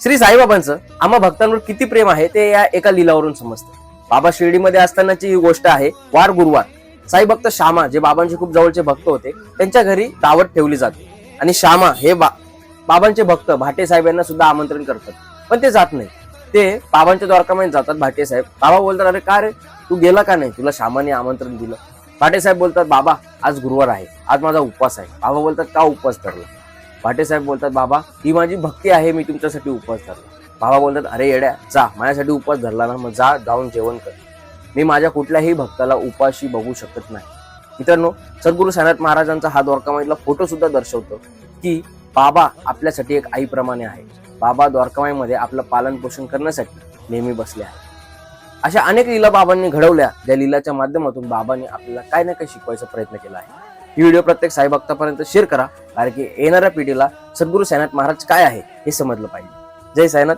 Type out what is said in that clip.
श्री साईबाबांचं आम्हा भक्तांवर किती प्रेम आहे ते या एका लिलावरून समजतं। बाबा शिर्डीमध्ये असतानाची ही गोष्ट आहे। वार गुरुवार साई भक्त श्यामा, जे बाबांचे खूप जवळचे भक्त होते, त्यांच्या घरी दावत ठेवली जाते आणि श्यामा हे बाबांचे भक्त भाटे साहेब यांना सुद्धा आमंत्रण करतात, पण ते जात नाही। ते बाबांच्या द्वारकामध्ये जातात। भाटे साहेब, बाबा बोलतात, अरे का रे तू गेला का नाही, तुला श्यामाने आमंत्रण दिलं। भाटे साहेब बोलतात, बाबा आज गुरुवार आहे, आज माझा उपवास आहे। बाबा बोलतात, का उपवास धरला? भाटे साहेब बोलतात, बाबा ही माझी भक्ती आहे, मी तुमच्यासाठी उपवास धरला। बाबा बोलतात, अरे येड्या, जा, माझ्यासाठी उपवास धरला ना, मग जाऊन जेवण कर। मी माझ्या कुठल्याही भक्ताला उपाशी बघू शकत नाही। मित्रांनो, सद्गुरू साईनाथ महाराजांचा हा द्वारकामाईतला फोटो सुद्धा दर्शवतो की बाबा आपल्यासाठी एक आईप्रमाणे आहे। बाबा द्वारकामाईमध्ये आपलं पालन पोषण करण्यासाठी नेहमी बसले आहे। अशा अनेक लीला बाबांनी घडवल्या, ज्या लीलाच्या माध्यमातून बाबांनी आपल्याला काय ना काय शिकवायचा प्रयत्न केला आहे। ही व्हिडिओ प्रत्येक साई भक्तापर्यंत शेअर करा, कारण की येणाऱ्या पिढीला सद्गुरू साईनाथ महाराज काय आहे हे समजलं पाहिजे। जय साईनाथ।